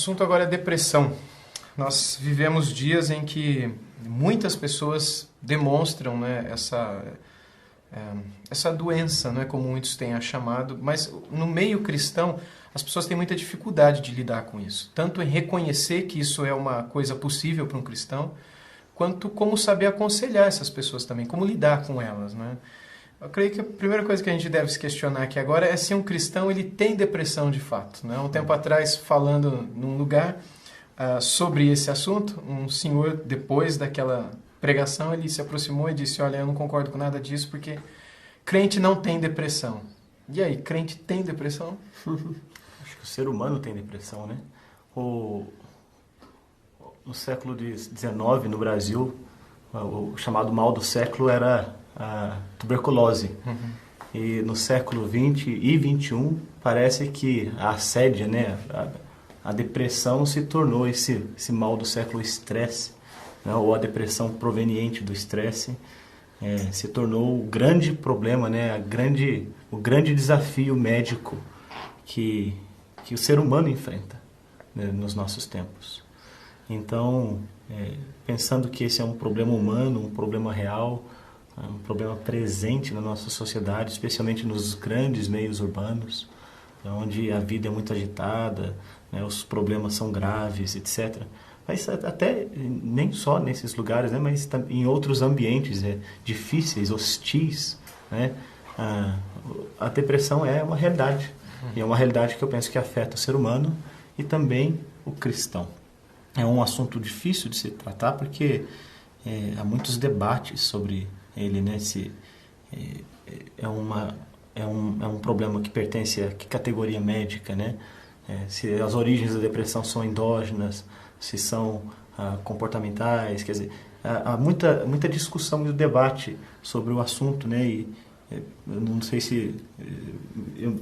assunto agora é depressão. Nós vivemos dias em que muitas pessoas demonstram, né, essa doença, né, como muitos têm a chamado, mas no meio cristão as pessoas têm muita dificuldade de lidar com isso. Tanto em reconhecer que isso é uma coisa possível para um cristão, quanto como saber aconselhar essas pessoas também, como lidar com elas, né? Eu creio que a primeira coisa que a gente deve se questionar aqui agora é se um cristão ele tem depressão de fato, né? Um tempo atrás, falando num lugar sobre esse assunto, um senhor, depois daquela pregação, ele se aproximou e disse: olha, eu não concordo com nada disso porque crente não tem depressão. E aí, crente tem depressão? Acho que o ser humano tem depressão, né? No século XIX, no Brasil, o chamado mal do século era a tuberculose. E no século XX e XXI, parece que a assédia, né, a depressão se tornou esse mal do século, o estresse, né, ou a depressão proveniente do estresse, se tornou o grande problema, né, o grande desafio médico que o ser humano enfrenta, né, nos nossos tempos. Então, pensando que esse é um problema humano, um problema real, um problema presente na nossa sociedade, especialmente nos grandes meios urbanos, onde a vida é muito agitada, né, os problemas são graves, etc. Mas até nem só nesses lugares, né, mas em outros ambientes difíceis, hostis, né, a depressão é uma realidade. E é uma realidade que eu penso que afeta o ser humano e também o cristão. É um assunto difícil de se tratar porque há muitos debates sobre ele, né? Se é um problema que pertence a que categoria médica, né? Se as origens da depressão são endógenas, se são comportamentais, quer dizer, há muita discussão e debate sobre o assunto, né? E eu não sei se eu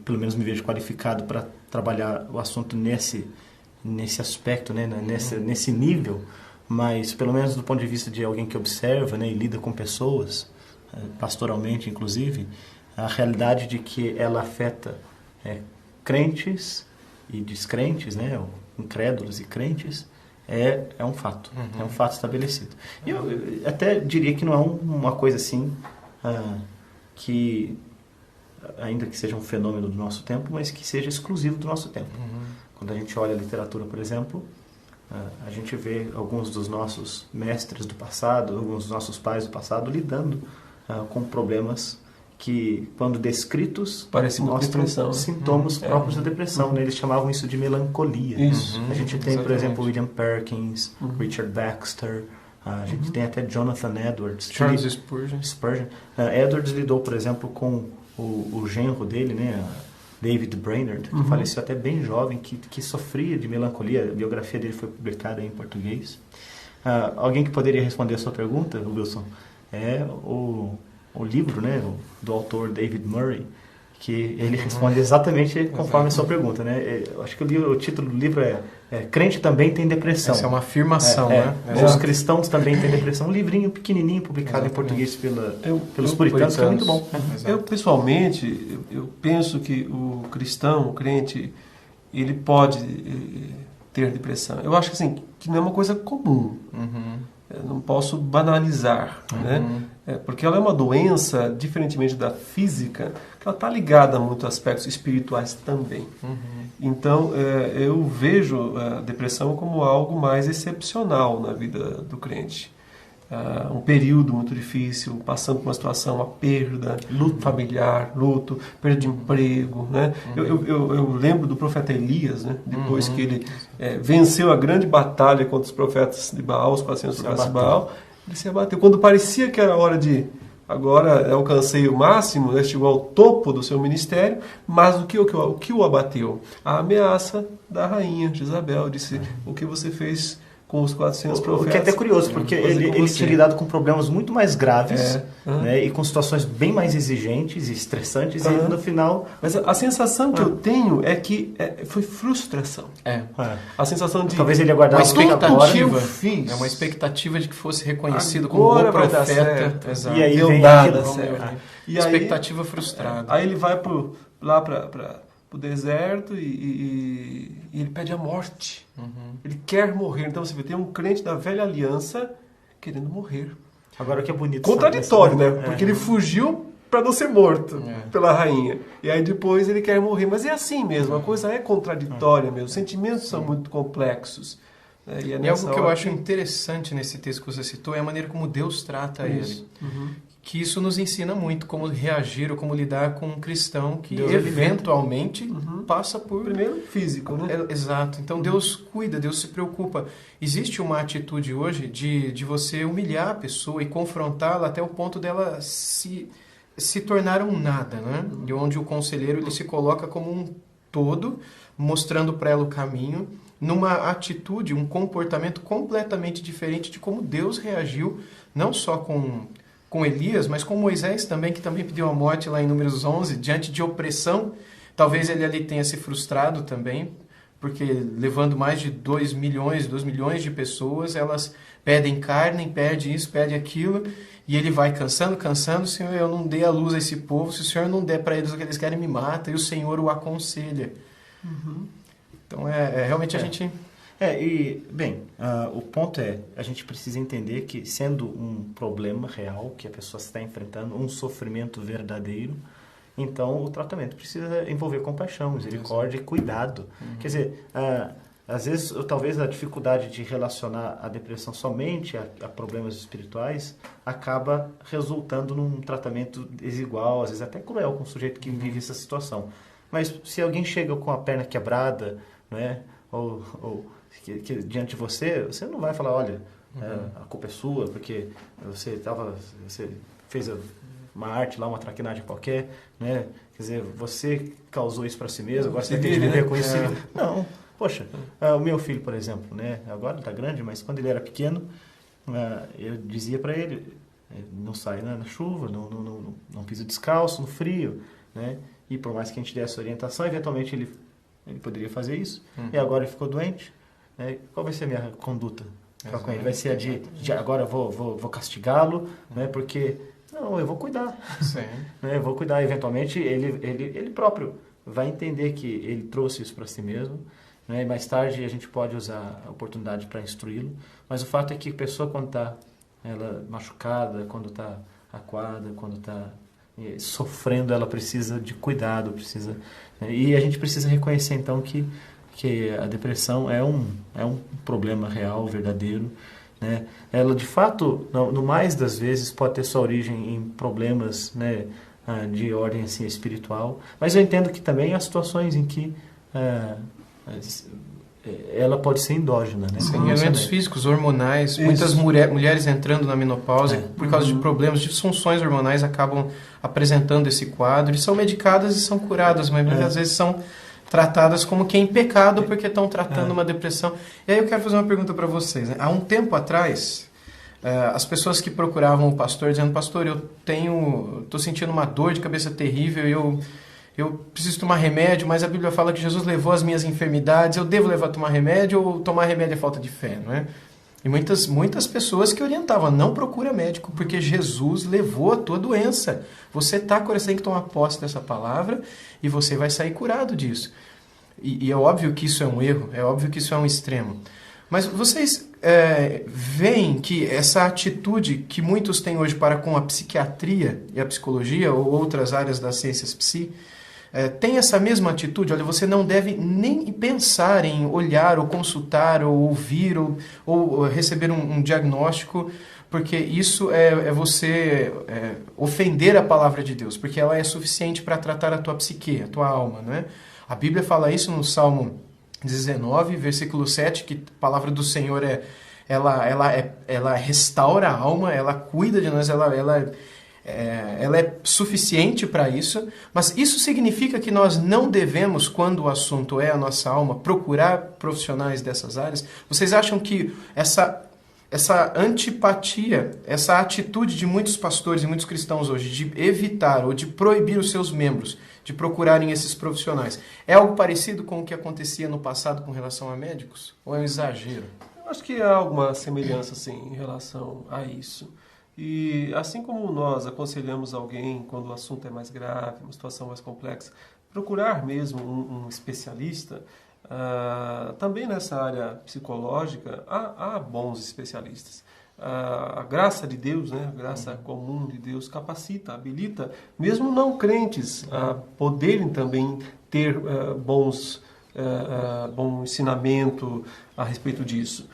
pelo menos me vejo qualificado para trabalhar o assunto nesse aspecto, né? Nesse nível. Mas, pelo menos do ponto de vista de alguém que observa, né, e lida com pessoas, pastoralmente inclusive, a realidade de que ela afeta crentes e descrentes, né, incrédulos e crentes, é um fato. É um fato estabelecido. E eu até diria que não é uma coisa assim que, ainda que seja um fenômeno do nosso tempo, mas que seja exclusivo do nosso tempo. Quando a gente olha a literatura, por exemplo, a gente vê alguns dos nossos mestres do passado, alguns dos nossos pais do passado lidando com problemas que, quando descritos, mostram sintomas próprios da depressão. Né? Eles chamavam isso de melancolia. A gente tem, por exemplo, William Perkins, Richard Baxter, a gente tem até Jonathan Edwards. Charles Spurgeon. Edwards lidou, por exemplo, com o genro dele, né? David Brainerd, que faleceu até bem jovem, que sofria de melancolia. A biografia dele foi publicada em português. Alguém que poderia responder a sua pergunta, Wilson, é o livro, né, do autor David Murray, que ele responde exatamente conforme a sua pergunta. Né? Eu acho que o título do livro é Crente Também Tem Depressão. Essa é uma afirmação, né? Os cristãos também têm depressão. Um livrinho pequenininho, publicado em português pelos puritanos, que é muito bom. Eu, pessoalmente, eu penso que o cristão, o crente, ele pode ter depressão. Eu acho que, assim, que não é uma coisa comum. Eu não posso banalizar, né? Porque ela é uma doença, diferentemente da física, que ela está ligada a muitos aspectos espirituais também. Então, eu vejo a depressão como algo mais excepcional na vida do crente. Um período muito difícil, passando por uma situação, uma perda, luto familiar, perda de emprego, né? Eu lembro do profeta Elias, né? Depois que ele venceu a grande batalha contra os profetas de Baal, os 400 profetas de Baal, ele se abateu. Quando parecia que era hora de, agora alcancei o máximo, né? Chegou ao topo do seu ministério, mas o que o abateu? A ameaça da rainha Jezabel. Disse: o que você fez com os 400 profetas. O que é até curioso, porque ele tinha lidado com problemas muito mais graves, né, e com situações bem mais exigentes e estressantes, e no final... Mas a sensação que eu tenho é que foi frustração. A sensação de... Talvez ele aguardasse uma expectativa. Eu fiz. É uma expectativa de que fosse reconhecido Agora como bom vai profeta. dar certo. E aí deu vem nada aquilo. certo. E expectativa frustrada. Aí ele vai lá para para o deserto e ele pede a morte. Ele quer morrer. Então você vê, tem um crente da velha aliança querendo morrer. Agora o que é bonito... Contraditório, né? Porque ele fugiu para não ser morto pela rainha. E aí depois ele quer morrer. Mas é assim mesmo, a coisa é contraditória mesmo. Os sentimentos são muito complexos. E algo que eu acho interessante nesse texto que você citou é a maneira como Deus trata ele. Que isso nos ensina muito como reagir ou como lidar com um cristão que Deus eventualmente passa por... Primeiro, físico, né? Exato. Então Deus cuida, Deus se preocupa. Existe uma atitude hoje de você humilhar a pessoa e confrontá-la até o ponto dela se tornar um nada, né? E onde o conselheiro ele se coloca como um todo, mostrando para ela o caminho, numa atitude, um comportamento completamente diferente de como Deus reagiu, não só com Elias, mas com Moisés também, que também pediu a morte lá em Números 11, diante de opressão. Talvez ele ali tenha se frustrado também, porque levando mais de 2 milhões de pessoas, elas pedem carne, pedem isso, pedem aquilo, e ele vai cansando, Senhor, eu não dei a luz a esse povo, se o Senhor não der para eles o que eles querem, me mata, e o Senhor o aconselha. Então, realmente a gente... o ponto é, a gente precisa entender que, sendo um problema real que a pessoa está enfrentando, um sofrimento verdadeiro, então o tratamento precisa envolver compaixão, misericórdia e cuidado. Quer dizer, às vezes, talvez a dificuldade de relacionar a depressão somente a problemas espirituais acaba resultando num tratamento desigual, às vezes até cruel com o sujeito que vive essa situação. Mas se alguém chega com a perna quebrada, né, ou que diante de você não vai falar, olha, a culpa é sua, porque você fez uma arte lá, uma traquinagem qualquer, né? Quer dizer, você causou isso para si mesmo, agora você tem que viver com isso. Não, poxa, o meu filho, por exemplo, né? Agora ele está grande, mas quando ele era pequeno, eu dizia para ele, não sai na chuva, não pisa descalço, no frio, né? E por mais que a gente desse orientação, eventualmente ele poderia fazer isso. E agora ele ficou doente. Qual vai ser a minha conduta com ele? Vai ser a de agora vou castigá-lo, né? Porque não, eu vou cuidar. Sim. Né? Eu vou cuidar. Eventualmente ele próprio vai entender que ele trouxe isso para si mesmo, né? E mais tarde a gente pode usar a oportunidade para instruí-lo. Mas o fato é que a pessoa, quando está machucada, quando está aquada, quando está sofrendo, ela precisa de cuidado, né? E a gente precisa reconhecer então que a depressão é um problema real, verdadeiro, né? Ela de fato, no mais das vezes, pode ter sua origem em problemas, né, de ordem assim, espiritual, mas eu entendo que também há situações em que ela pode ser endógena, né? Sim, elementos físicos, hormonais. Isso. Muitas mulheres entrando na menopausa por causa de problemas, disfunções hormonais, acabam apresentando esse quadro e são medicadas e são curadas, mas muitas vezes são tratadas como que é em pecado porque estão tratando uma depressão. E aí eu quero fazer uma pergunta para vocês, né? Há um tempo atrás, as pessoas que procuravam o pastor dizendo, pastor, eu estou sentindo uma dor de cabeça terrível, eu preciso tomar remédio, mas a Bíblia fala que Jesus levou as minhas enfermidades, eu devo tomar remédio ou tomar remédio é falta de fé, não é? E muitas pessoas que orientavam, não procura médico, porque Jesus levou a tua doença. Você tem que tomar posse dessa palavra e você vai sair curado disso. E é óbvio que isso é um erro, é óbvio que isso é um extremo. Mas vocês veem que essa atitude que muitos têm hoje para com a psiquiatria e a psicologia ou outras áreas das ciências psi, tem essa mesma atitude? Olha, você não deve nem pensar em olhar ou consultar ou ouvir ou receber um diagnóstico, porque isso é você ofender a palavra de Deus, porque ela é suficiente para tratar a tua psique, a tua alma, não é? A Bíblia fala isso no Salmo 19, versículo 7, que a palavra do Senhor ela restaura a alma, ela cuida de nós, ela é suficiente para isso, mas isso significa que nós não devemos, quando o assunto é a nossa alma, procurar profissionais dessas áreas? Vocês acham que essa antipatia, essa atitude de muitos pastores e muitos cristãos hoje de evitar ou de proibir os seus membros de procurarem esses profissionais é algo parecido com o que acontecia no passado com relação a médicos? Ou é um exagero? Eu acho que há alguma semelhança sim, em relação a isso. E assim como nós aconselhamos alguém quando o assunto é mais grave, uma situação mais complexa, procurar mesmo um especialista. Também nessa área psicológica há bons especialistas. A graça de Deus, né, a graça comum de Deus capacita, habilita, mesmo não crentes, a poderem também ter bom ensinamento a respeito disso.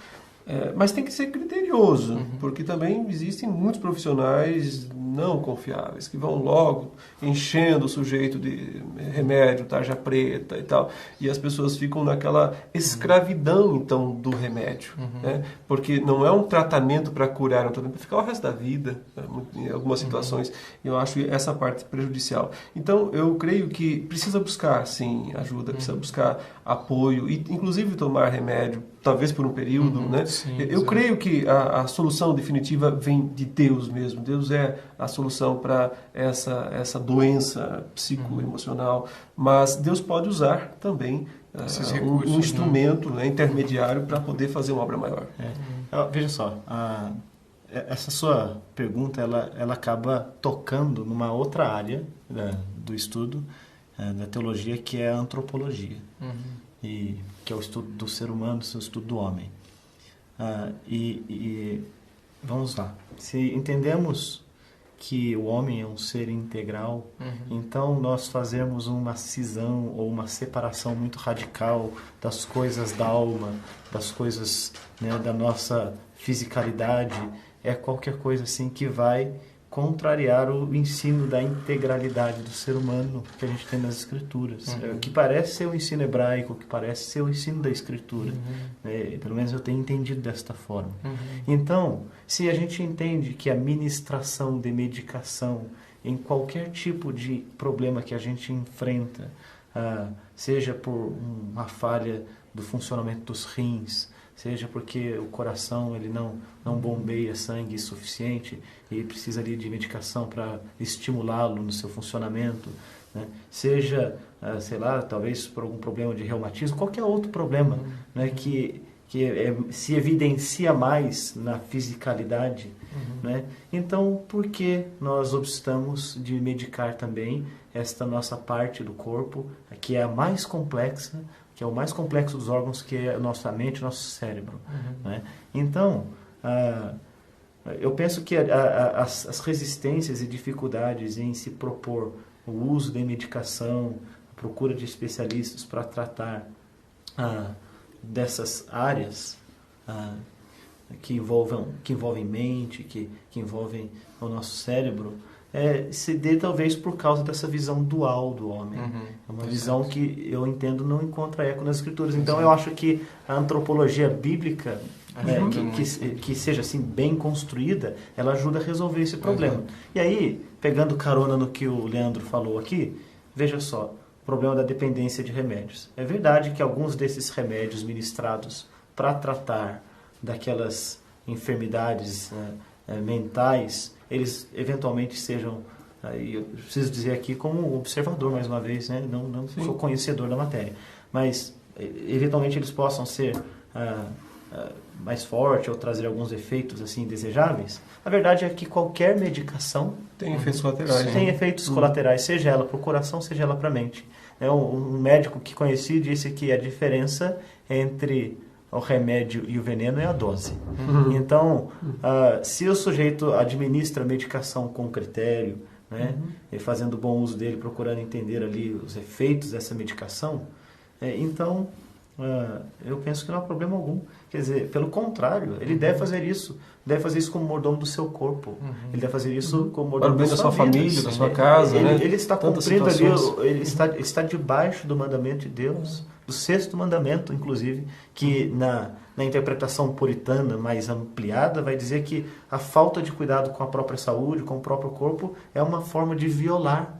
Mas tem que ser criterioso, porque também existem muitos profissionais não confiáveis, que vão logo enchendo o sujeito de remédio, tarja preta e tal, e as pessoas ficam naquela escravidão, então, do remédio, né? Porque não é um tratamento para curar, é um tratamento para ficar o resto da vida, né? Em algumas situações, eu acho essa parte prejudicial. Então, eu creio que precisa buscar, sim, ajuda, precisa buscar apoio, e inclusive tomar remédio, talvez por um período, né? Sim, eu creio que a solução definitiva vem de Deus mesmo. Deus é a solução para essa doença psicoemocional, mas Deus pode usar também um instrumento, né, intermediário para poder fazer uma obra maior. Veja só, essa sua pergunta ela acaba tocando numa outra área do estudo da teologia, que é a antropologia, e que é o estudo do ser humano, o estudo do homem. Vamos lá. Se entendemos que o homem é um ser integral, então nós fazemos uma cisão ou uma separação muito radical das coisas da alma, das coisas, né, da nossa fisicalidade, qualquer coisa assim que vai contrariar o ensino da integralidade do ser humano que a gente tem nas Escrituras, que parece ser o ensino hebraico, que parece ser o ensino da Escritura. Pelo menos eu tenho entendido desta forma. Então, se a gente entende que a ministração de medicação em qualquer tipo de problema que a gente enfrenta, seja por uma falha do funcionamento dos rins, seja porque o coração ele não bombeia sangue suficiente e precisa ali de medicação para estimulá-lo no seu funcionamento, né? Seja, sei lá, talvez por algum problema de reumatismo, qualquer outro problema, né, que se evidencia mais na fisicalidade, né? Então, por que nós obstamos de medicar também esta nossa parte do corpo, que é a mais complexa, que é o mais complexo dos órgãos, que é a nossa mente, o nosso cérebro, né? Então, eu penso que as resistências e dificuldades em se propor o uso de medicação, a procura de especialistas para tratar dessas áreas que envolvem mente, que envolvem o nosso cérebro, se dê talvez por causa dessa visão dual do homem. É uma visão que eu entendo não encontra eco nas Escrituras. Então eu acho que a antropologia bíblica, que seja assim bem construída, ela ajuda a resolver esse problema. E aí, pegando carona no que o Leandro falou aqui, veja só, o problema da dependência de remédios. É verdade que alguns desses remédios ministrados para tratar daquelas enfermidades mentais, eles eventualmente sejam, eu preciso dizer aqui como observador mais uma vez, né? Não sou conhecedor da matéria, mas eventualmente eles possam ser mais fortes ou trazer alguns efeitos assim indesejáveis. A verdade é que qualquer medicação tem efeitos colaterais. Tem efeitos colaterais, seja ela para o coração, seja ela para a mente. Um médico que conheci disse que a diferença entre o remédio e o veneno é a dose. Então, se o sujeito administra a medicação com critério, né, e fazendo bom uso dele, procurando entender ali os efeitos dessa medicação, então eu penso que não há problema algum. Quer dizer, pelo contrário, ele deve fazer isso. Deve fazer isso como mordomo do seu corpo. Ele deve fazer isso como mordomo da sua família, da sua casa. Ele está cumprindo ali, ele está debaixo do mandamento de Deus, do sexto mandamento, inclusive, que na interpretação puritana mais ampliada vai dizer que a falta de cuidado com a própria saúde, com o próprio corpo, é uma forma de violar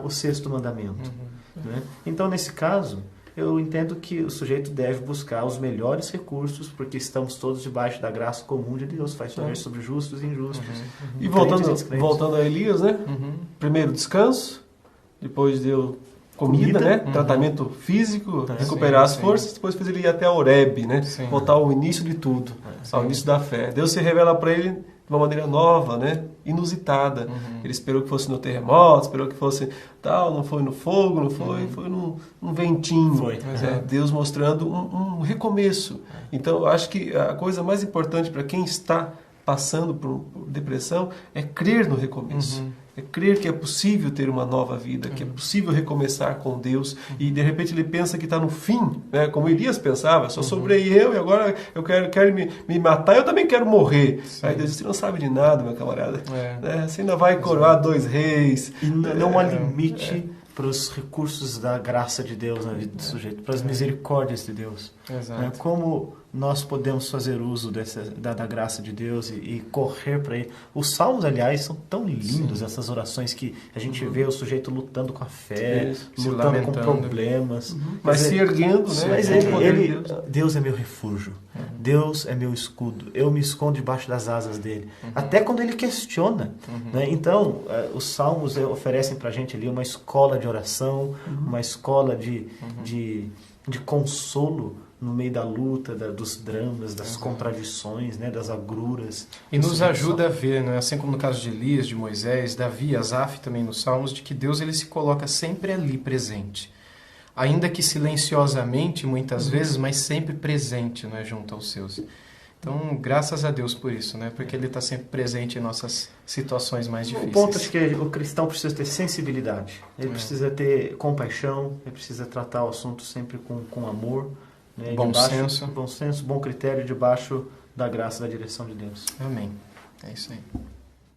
o sexto mandamento. Né? Então, nesse caso, eu entendo que o sujeito deve buscar os melhores recursos, porque estamos todos debaixo da graça comum de Deus, faz chover sobre justos e injustos. E voltando a Elias, né? Primeiro descanso, depois deu comida, né? Tratamento físico, recuperar as forças, depois fez ele ir até Horebe, né? Voltar ao início de tudo, ao início da fé. Deus se revela para ele uma maneira nova, né? Inusitada. Ele esperou que fosse no terremoto, esperou que fosse tal, não foi no fogo, não foi, foi num ventinho. Foi. Deus mostrando um recomeço. Então, eu acho que a coisa mais importante para quem está passando por depressão é crer no recomeço. É crer que é possível ter uma nova vida, que é possível recomeçar com Deus, e de repente ele pensa que está no fim, né? Como Elias pensava, só sobrei eu e agora eu quero me matar, eu também quero morrer. Sim. Aí Deus disse, você não sabe de nada, meu camarada. Né? Você ainda vai coroar 2 reis. E não há limite para os recursos da graça de Deus na vida do sujeito, para as misericórdias de Deus. Exato. Como nós podemos fazer uso da graça de Deus e correr para Ele. Os salmos, aliás, são tão lindos, essas orações que a gente vê o sujeito lutando com a fé, lutando com problemas. Mas se erguendo, né? Mas Deus é meu refúgio, Deus é meu escudo, eu me escondo debaixo das asas dele. Até quando ele questiona. Né? Então, os salmos oferecem para a gente ali uma escola de oração, uma escola de consolo no meio da luta, dos dramas, das contradições, né, das agruras. E nos ajuda a ver, né, assim como no caso de Elias, de Moisés, Davi, Asaf também nos Salmos, de que Deus ele se coloca sempre ali presente. Ainda que silenciosamente, muitas vezes, mas sempre presente, né, junto aos seus. Então, graças a Deus por isso, né, porque Ele está sempre presente em nossas situações mais difíceis. O ponto é que o cristão precisa ter sensibilidade, ele precisa ter compaixão, ele precisa tratar o assunto sempre com amor, né, bom senso, bom critério, debaixo da graça e da direção de Deus. Amém. É isso aí.